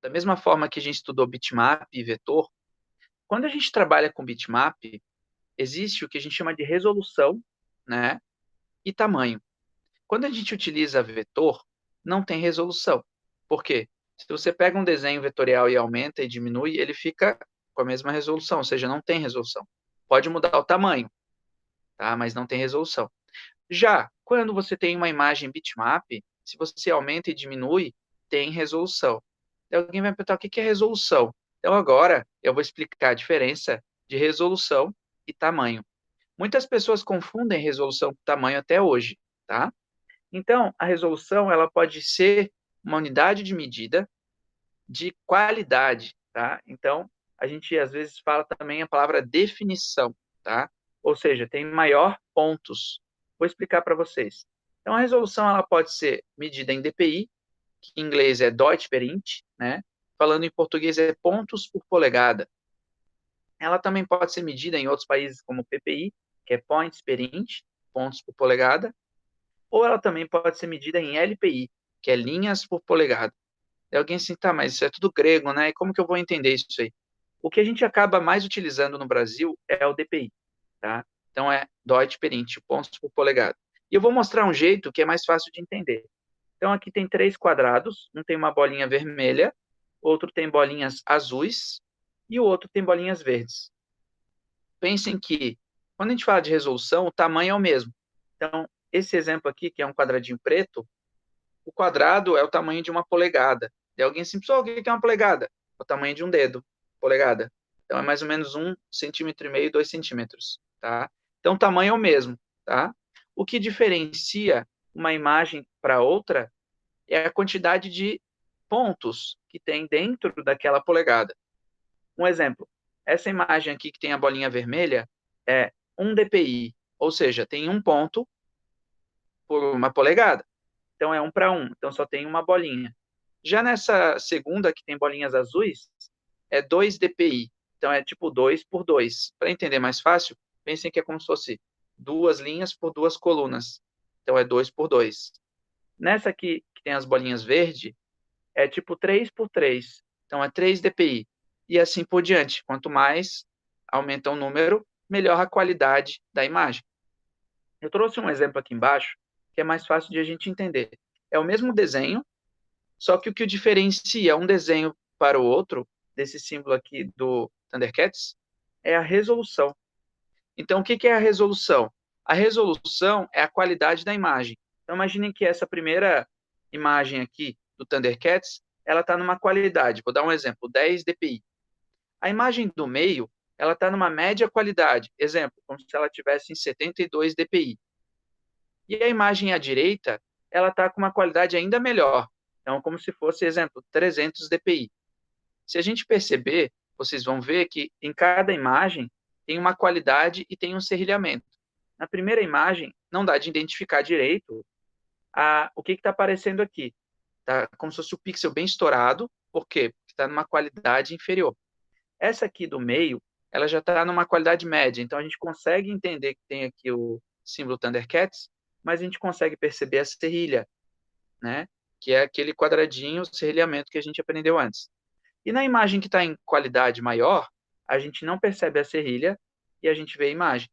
Da mesma forma que a gente estudou bitmap e vetor, quando a gente trabalha com bitmap, existe o que a gente chama de resolução, né, e tamanho. Quando a gente utiliza vetor, não tem resolução. Por quê? Se você pega um desenho vetorial e aumenta e diminui, ele fica com a mesma resolução, ou seja, não tem resolução. Pode mudar o tamanho, tá? Mas não tem resolução. Já quando você tem uma imagem bitmap, se você aumenta e diminui, tem resolução. Então, alguém vai me perguntar o que é resolução. Então, agora eu vou explicar a diferença de resolução e tamanho. Muitas pessoas confundem resolução com tamanho até hoje, tá? Então, a resolução ela pode ser uma unidade de medida de qualidade, tá? Então, a gente às vezes fala também a palavra definição, tá? Ou seja, tem maior pontos. Vou explicar para vocês. Então, a resolução ela pode ser medida em dpi, que em inglês é Deutsch per Inch, né? Falando em português é pontos por polegada. Ela também pode ser medida em outros países como ppi, que é points per inch, pontos por polegada, ou ela também pode ser medida em LPI, que é linhas por polegada. E alguém assim, tá, mas isso é tudo grego, né? E como que eu vou entender isso aí? O que a gente acaba mais utilizando no Brasil é o DPI, tá? Então é Deutsch per Inch, pontos por polegada. E eu vou mostrar um jeito que é mais fácil de entender. Então aqui tem 3 quadrados, um tem uma bolinha vermelha, outro tem bolinhas azuis e o outro tem bolinhas verdes. Pensem que, quando a gente fala de resolução, o tamanho é o mesmo. Então, esse exemplo aqui, que é um quadradinho preto, o quadrado é o tamanho de uma polegada. E alguém assim, pessoal, o que é uma polegada? O tamanho de um dedo, polegada. Então, é mais ou menos 1,5 cm, 2 cm, tá? Então, o tamanho é o mesmo, tá? O que diferencia uma imagem para outra é a quantidade de pontos que tem dentro daquela polegada. Um exemplo, essa imagem aqui que tem a bolinha vermelha é 1 dpi, ou seja, tem um ponto por uma polegada. Então é 1 para 1, então só tem uma bolinha. Já nessa segunda, que tem bolinhas azuis, é 2 dpi, então é tipo 2 por 2. Para entender mais fácil, pensem que é como se fosse 2 linhas por 2 colunas. Então é 2 por 2. Nessa aqui, que tem as bolinhas verde, é tipo 3 por 3. Então é 3 dpi. E assim por diante. Quanto mais aumenta o número, melhor a qualidade da imagem. Eu trouxe um exemplo aqui embaixo, que é mais fácil de a gente entender. É o mesmo desenho, só que o que o diferencia um desenho para o outro, desse símbolo aqui do Thundercats, é a resolução. Então, o que é a resolução? A resolução é a qualidade da imagem. Então, imaginem que essa primeira imagem aqui do Thundercats, ela está numa qualidade, vou dar um exemplo, 10 dpi. A imagem do meio, ela está numa média qualidade, exemplo, como se ela tivesse em 72 dpi. E a imagem à direita, ela está com uma qualidade ainda melhor. Então, como se fosse, exemplo, 300 dpi. Se a gente perceber, vocês vão ver que em cada imagem tem uma qualidade e tem um serrilhamento. Na primeira imagem, não dá de identificar direito o que está aparecendo aqui. Está como se fosse o pixel bem estourado. Por quê? Porque está numa qualidade inferior. Essa aqui do meio, ela já está numa qualidade média. Então, a gente consegue entender que tem aqui o símbolo Thundercats, mas a gente consegue perceber a serrilha, né? Que é aquele quadradinho, o serrilhamento que a gente aprendeu antes. E na imagem que está em qualidade maior, a gente não percebe a serrilha e a gente vê a imagem.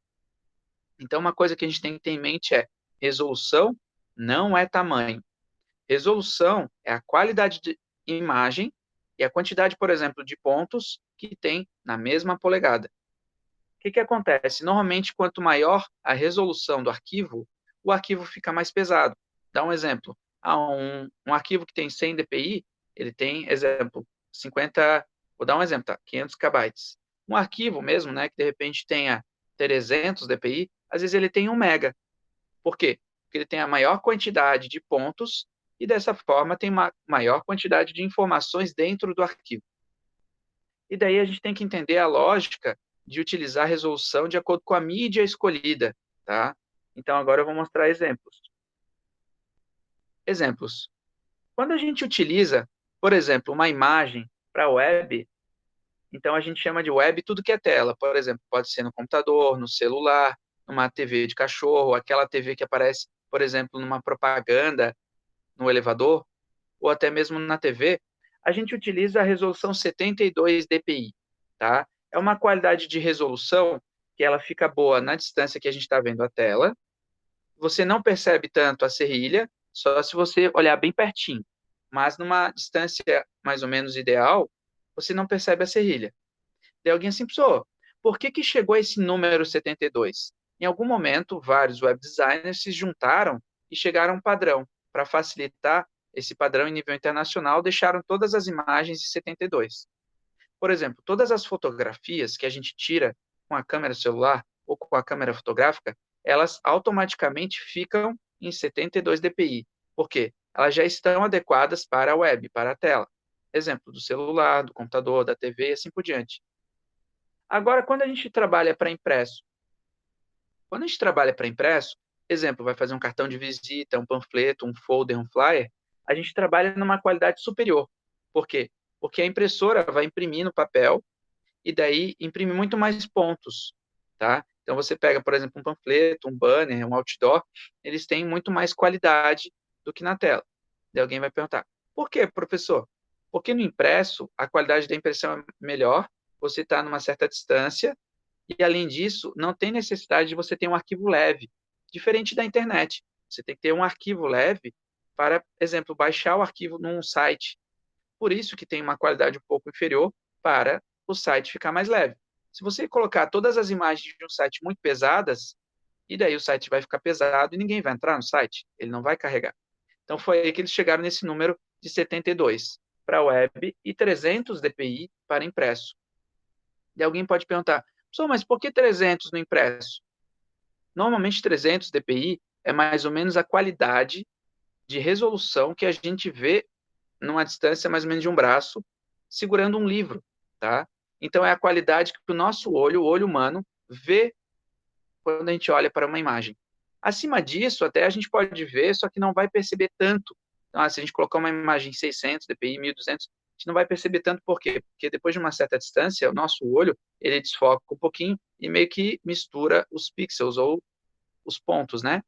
Então, uma coisa que a gente tem que ter em mente é: resolução não é tamanho. Resolução é a qualidade de imagem e a quantidade, por exemplo, de pontos que tem na mesma polegada. O que acontece? Normalmente, quanto maior a resolução do arquivo, o arquivo fica mais pesado. Dá um exemplo. Um arquivo que tem 100 dpi, ele tem, exemplo, 50, vou dar um exemplo, tá? 500 KB. Um arquivo mesmo, né, que de repente tenha 300 dpi, às vezes ele tem 1 mega. Por quê? Porque ele tem a maior quantidade de pontos e dessa forma tem uma maior quantidade de informações dentro do arquivo. E daí a gente tem que entender a lógica de utilizar a resolução de acordo com a mídia escolhida, tá? Então agora eu vou mostrar exemplos. Exemplos. Quando a gente utiliza, por exemplo, uma imagem para web, então a gente chama de web tudo que é tela. Por exemplo, pode ser no computador, no celular, numa TV de cachorro, aquela TV que aparece, por exemplo, numa propaganda no elevador, ou até mesmo na TV. a gente utiliza a resolução 72 dpi, tá? É uma qualidade de resolução que ela fica boa na distância que a gente está vendo a tela. Você não percebe tanto a serrilha, só se você olhar bem pertinho. Mas numa distância mais ou menos ideal, você não percebe a serrilha. Tem alguém assim, pessoa, por que chegou a esse número 72? Em algum momento, vários web designers se juntaram e chegaram a um padrão. Para facilitar esse padrão em nível internacional, deixaram todas as imagens em 72. Por exemplo, todas as fotografias que a gente tira com a câmera celular ou com a câmera fotográfica, elas automaticamente ficam em 72 dpi. Por quê? Elas já estão adequadas para a web, para a tela. Exemplo, do celular, do computador, da TV e assim por diante. Agora, quando a gente trabalha para impresso, exemplo, vai fazer um cartão de visita, um panfleto, um folder, um flyer, a gente trabalha numa qualidade superior. Por quê? Porque a impressora vai imprimir no papel e daí imprime muito mais pontos, tá? Então, você pega, por exemplo, um panfleto, um banner, um outdoor, eles têm muito mais qualidade do que na tela. Daí alguém vai perguntar, por quê, professor? Porque no impresso, a qualidade da impressão é melhor, você está numa certa distância, e, além disso, não tem necessidade de você ter um arquivo leve, diferente da internet. Você tem que ter um arquivo leve para, exemplo, baixar o arquivo num site. Por isso que tem uma qualidade um pouco inferior para o site ficar mais leve. Se você colocar todas as imagens de um site muito pesadas, e daí o site vai ficar pesado e ninguém vai entrar no site, ele não vai carregar. Então, foi aí que eles chegaram nesse número de 72 para web e 300 dpi para impresso. E alguém pode perguntar, mas por que 300 no impresso? Normalmente 300 dpi é mais ou menos a qualidade de resolução que a gente vê numa distância mais ou menos de um braço, segurando um livro, tá? Então é a qualidade que o nosso olho, o olho humano, vê quando a gente olha para uma imagem. Acima disso, até a gente pode ver, só que não vai perceber tanto. Então, se a gente colocar uma imagem em 600 dpi, 1200, a gente não vai perceber tanto. Por quê? Porque depois de uma certa distância, o nosso olho, ele desfoca um pouquinho e meio que mistura os pixels ou os pontos, né?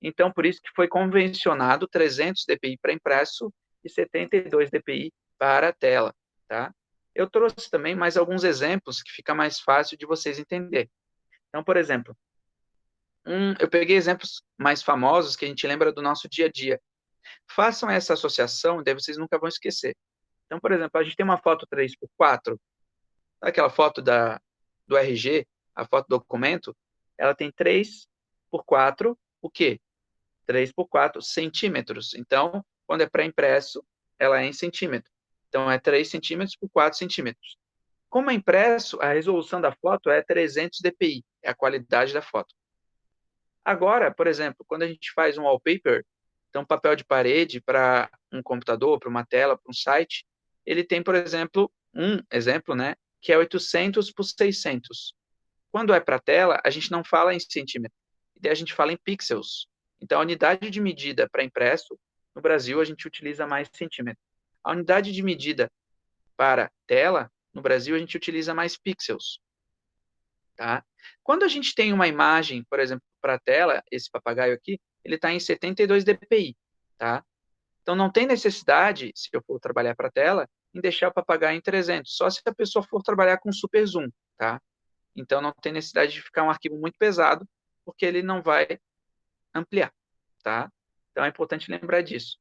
Então, por isso que foi convencionado 300 dpi para impresso e 72 dpi para a tela, tá? Eu trouxe também mais alguns exemplos que fica mais fácil de vocês entenderem. Então, por exemplo, eu peguei exemplos mais famosos que a gente lembra do nosso dia a dia. Façam essa associação, daí vocês nunca vão esquecer. Então, por exemplo, a gente tem uma foto 3x4, aquela foto do RG, a foto do documento, ela tem 3x4, o quê? 3x4 centímetros. Então, quando é pré-impresso, ela é em centímetro. Então, é 3 centímetros por 4 centímetros. Como é impresso, a resolução da foto é 300 dpi, é a qualidade da foto. Agora, por exemplo, quando a gente faz um wallpaper, então papel de parede para um computador, para uma tela, para um site, ele tem, por exemplo, né, que é 800 por 600. Quando é para tela, a gente não fala em centímetro, e daí a gente fala em pixels. Então, a unidade de medida para impresso, no Brasil, a gente utiliza mais centímetro. A unidade de medida para tela, no Brasil, a gente utiliza mais pixels. Tá? Quando a gente tem uma imagem, por exemplo, para a tela, esse papagaio aqui, ele está em 72 dpi, tá? Então, não tem necessidade, se eu for trabalhar para a tela, em deixar o papagaio em 300, só se a pessoa for trabalhar com super zoom, tá? Então, não tem necessidade de ficar um arquivo muito pesado, porque ele não vai ampliar, tá? Então, é importante lembrar disso.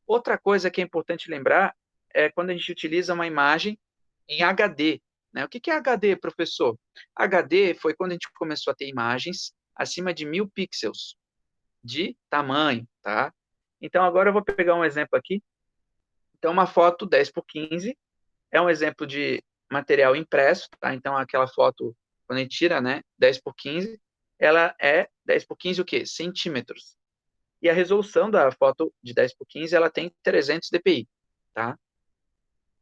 Outra coisa que é importante lembrar é quando a gente utiliza uma imagem em HD, né? O que é HD, professor? HD foi quando a gente começou a ter imagens acima de 1000 pixels de tamanho, tá? Então, agora eu vou pegar um exemplo aqui. Então, uma foto 10 por 15 é um exemplo de material impresso, tá? Então, aquela foto, quando a gente tira, né, 10 por 15, ela é 10 por 15 o quê? Centímetros. E a resolução da foto de 10 por 15, ela tem 300 dpi, tá?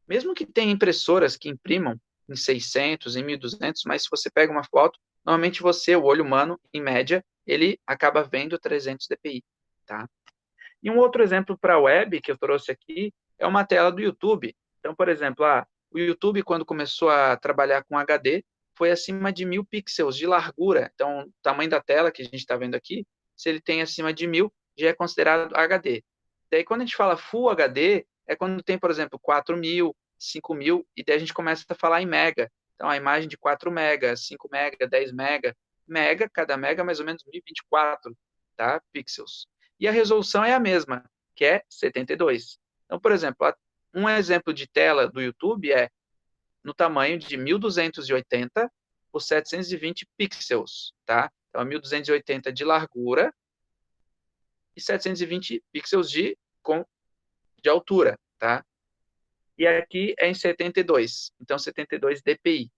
Mesmo que tenha impressoras que imprimam em 600, em 1200, mas se você pega uma foto, normalmente você, o olho humano, em média, ele acaba vendo 300 dpi, tá? E um outro exemplo para a web que eu trouxe aqui é uma tela do YouTube. Então, por exemplo, o YouTube, quando começou a trabalhar com HD, foi acima de 1000 pixels de largura. Então, o tamanho da tela que a gente está vendo aqui, se ele tem acima de 1000, já é considerado HD. Daí, quando a gente fala Full HD, é quando tem, por exemplo, 4.000, 5.000, e daí a gente começa a falar em mega. Então, a imagem de 4 mega, 5 mega, 10 mega, cada mega é mais ou menos 1024, tá? Pixels. E a resolução é a mesma, que é 72. Então, por exemplo, um exemplo de tela do YouTube é no tamanho de 1280 por 720 pixels, tá? Então, 1280 de largura e 720 pixels de altura, tá? E aqui é em 72, então 72 dpi.